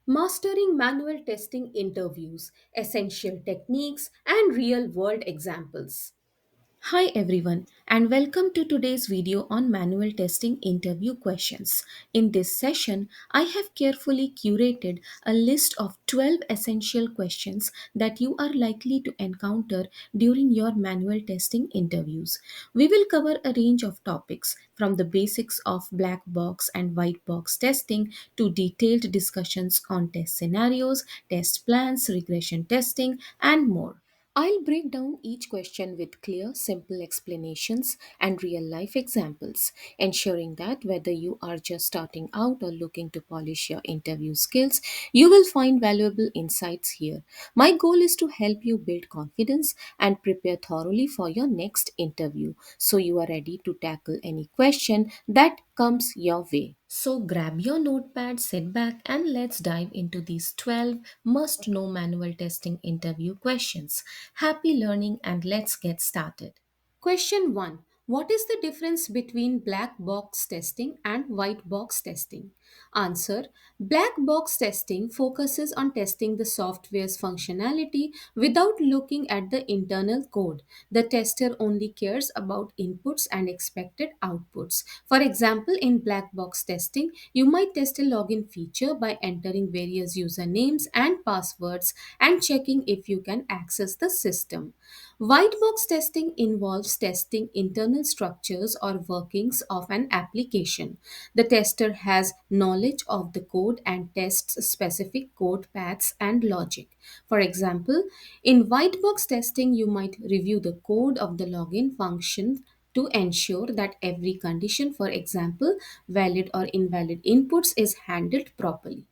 Mastering manual testing interviews, essential techniques, and real world examples. Hi everyone and welcome to today's video on manual testing interview questions. In this session, I have carefully curated a list of 12 essential questions that you are likely to encounter during your manual testing interviews. We will cover a range of topics from the basics of black box and white box testing to detailed discussions on test scenarios, test plans, regression testing, and more. I'll break down each question with clear, simple explanations and real life examples, ensuring that whether you are just starting out or looking to polish your interview skills, you will find valuable insights here. My goal is to help you build confidence and prepare thoroughly for your next interview so you are ready to tackle any question that comes your way. So grab your notepad, sit back, and let's dive into these 12 must know manual testing interview questions. Happy learning and let's get started. Question 1. What is the difference between black box testing and white box testing? Answer. Black box testing focuses on testing the software's functionality without looking at the internal code. The tester only cares about inputs and expected outputs. For example, in black box testing, you might test a login feature by entering various usernames and passwords and checking if you can access the system. White box testing involves testing internal structures or workings of an application. The tester has knowledge of the code and tests specific code paths and logic. For example, in white box testing, you might review the code of the login function to ensure that every condition, for example, valid or invalid inputs, is handled properly.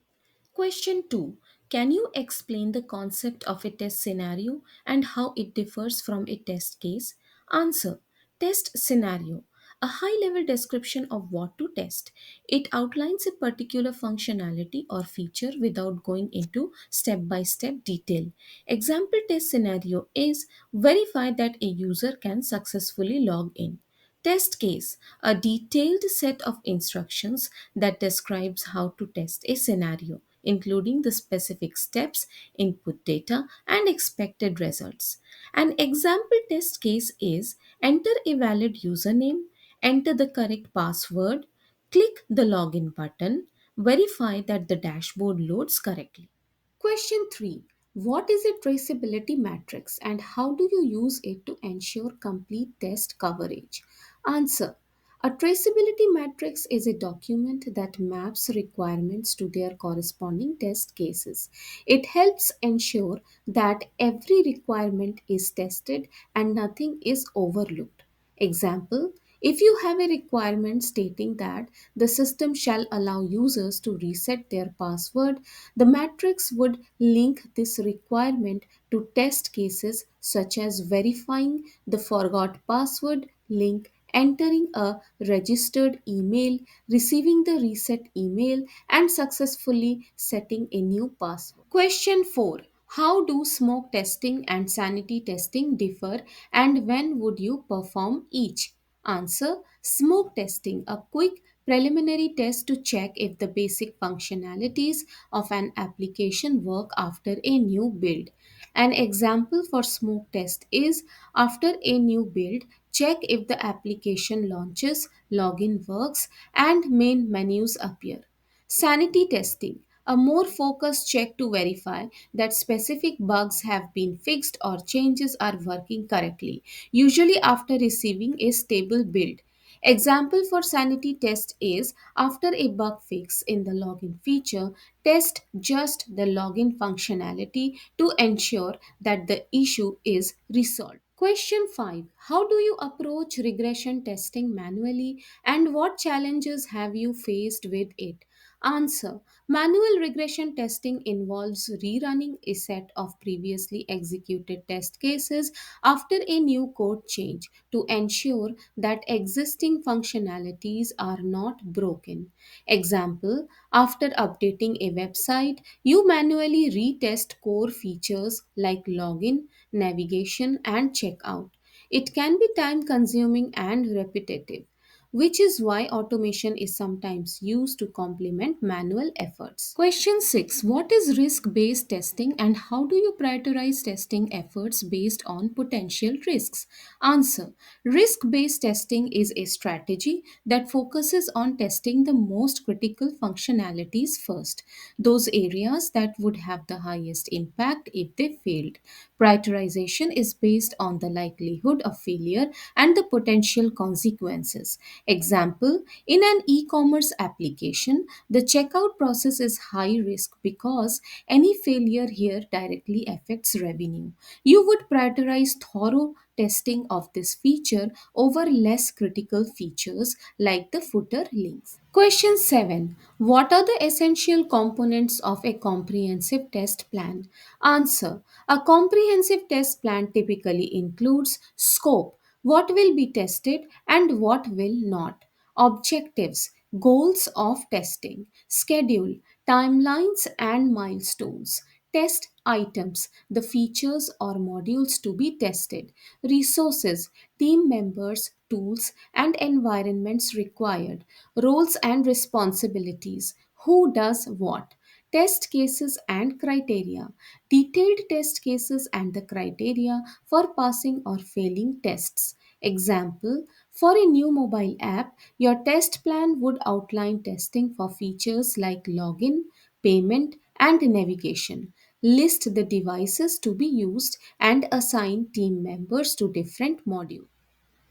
Question 2. Can you explain the concept of a test scenario and how it differs from a test case? Answer. Test scenario. A high level description of what to test. It outlines a particular functionality or feature without going into step by step detail. Example test scenario is verify that a user can successfully log in. Test case, a detailed set of instructions that describes how to test a scenario, including the specific steps, input data, and expected results. An example test case is enter a valid username, enter the correct password, click the login button, verify that the dashboard loads correctly. Question 3. What is a traceability matrix and how do you use it to ensure complete test coverage? Answer. A traceability matrix is a document that maps requirements to their corresponding test cases. It helps ensure that every requirement is tested and nothing is overlooked. Example, if you have a requirement stating that the system shall allow users to reset their password, the matrix would link this requirement to test cases such as verifying the forgot password link, entering a registered email, receiving the reset email, and successfully setting a new password. Question 4. How do smoke testing and sanity testing differ and when would you perform each? Answer. Smoke testing, a quick preliminary test to check if the basic functionalities of an application work after a new build. An example for smoke test is after a new build, check if the application launches, login works, and main menus appear. Sanity testing, a more focused check to verify that specific bugs have been fixed or changes are working correctly, usually after receiving a stable build. Example for sanity test is after a bug fix in the login feature, test just the login functionality to ensure that the issue is resolved. Question 5. How do you approach regression testing manually and what challenges have you faced with it? Answer. Manual regression testing involves rerunning a set of previously executed test cases after a new code change to ensure that existing functionalities are not broken. Example, after updating a website, you manually retest core features like login, navigation, and checkout. It can be time consuming and repetitive. which is why automation is sometimes used to complement manual efforts. Question 6. What is risk based testing and how do you prioritize testing efforts based on potential risks? Answer. Risk based testing is a strategy that focuses on testing the most critical functionalities first, those areas that would have the highest impact if they failed. Prioritization is based on the likelihood of failure and the potential consequences. Example, in an e commerce application, the checkout process is high risk because any failure here directly affects revenue. You would prioritize thorough testing of this feature over less critical features like the footer links. Question 7. What are the essential components of a comprehensive test plan? Answer. A comprehensive test plan typically includes scope, what will be tested and what will not, objectives, goals of testing, schedule, timelines and milestones, test items, the features or modules to be tested, resources, team members, tools, and environments required, roles and responsibilities, who does what, test cases and criteria, detailed test cases and the criteria for passing or failing tests. Example, for a new mobile app, your test plan would outline testing for features like login, payment, and navigation. List the devices to be used and assign team members to different modules.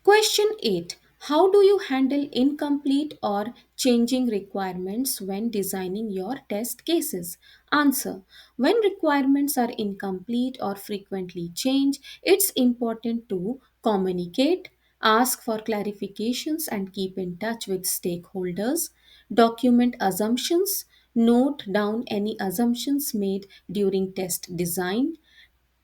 Question 8. How do you handle incomplete or changing requirements when designing your test cases? Answer. When requirements are incomplete or frequently change, it's important to communicate, ask for clarifications, and keep in touch with stakeholders. Document assumptions, note down any assumptions made during test design.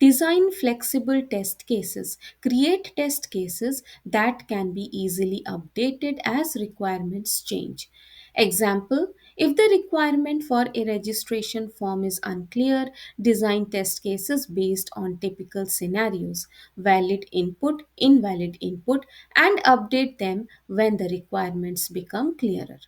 Design flexible test cases. Create test cases that can be easily updated as requirements change. Example, if the requirement for a registration form is unclear, design test cases based on typical scenarios, valid input, invalid input, and update them when the requirements become clearer.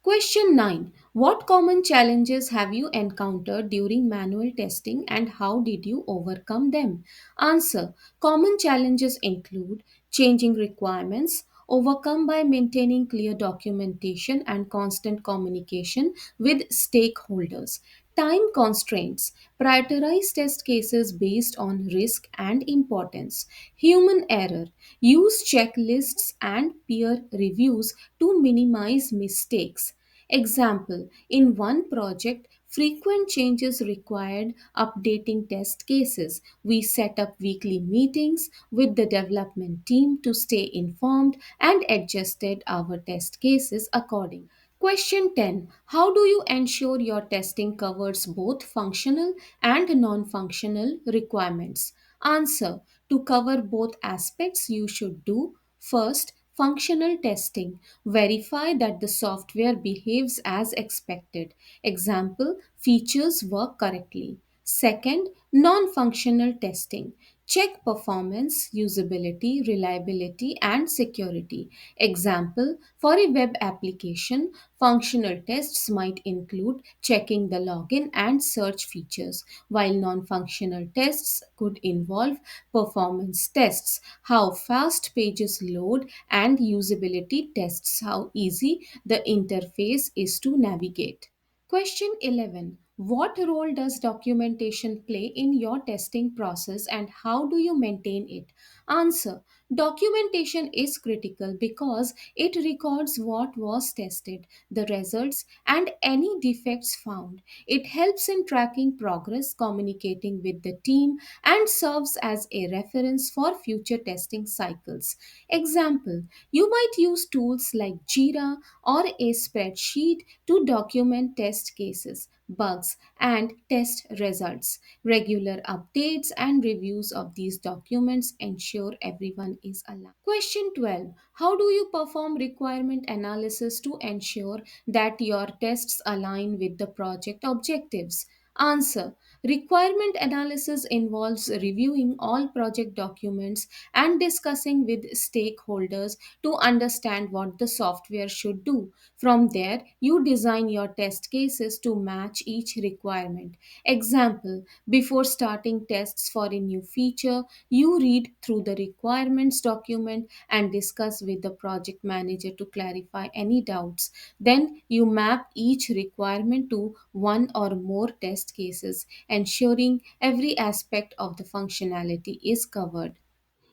Question 9. What common challenges have you encountered during manual testing and how did you overcome them? Answer. Common challenges include changing requirements, overcome by maintaining clear documentation and constant communication with stakeholders. Time constraints. Prioritize test cases based on risk and importance. Human error. Use checklists and peer reviews to minimize mistakes. Example, in one project, frequent changes required updating test cases. We set up weekly meetings with the development team to stay informed and adjusted our test cases accordingly. Question 10. How do you ensure your testing covers both functional and non functional requirements? Answer. To cover both aspects, you should do first functional testing. Verify that the software behaves as expected. Example, features work correctly. Second, non functional testing. Check performance, usability, reliability, and security. Example, for a web application, functional tests might include checking the login and search features, while non functional tests could involve performance tests, how fast pages load, and usability tests, how easy the interface is to navigate. Question 11. What role does documentation play in your testing process and how do you maintain it? Answer. Documentation is critical because it records what was tested, the results, and any defects found. It helps in tracking progress, communicating with the team, and serves as a reference for future testing cycles. Example, you might use tools like Jira or a spreadsheet to document test cases, bugs, and test results. Regular updates and reviews of these documents ensure everyone is aligned. Question 12. How do you perform requirement analysis to ensure that your tests align with the project objectives? Answer. Requirement analysis involves reviewing all project documents and discussing with stakeholders to understand what the software should do. From there, you design your test cases to match each requirement. Example. Before starting tests for a new feature, you read through the requirements document and discuss with the project manager to clarify any doubts. Then you map each requirement to one or more test cases, ensuring every aspect of the functionality is covered.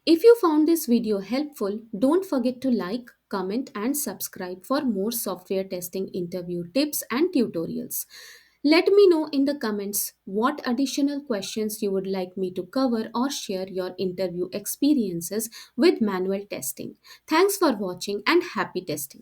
If you found this video helpful, don't forget to like, comment, and subscribe for more software testing interview tips and tutorials. Let me know in the comments what additional questions you would like me to cover or share your interview experiences with manual testing. Thanks for watching and happy testing.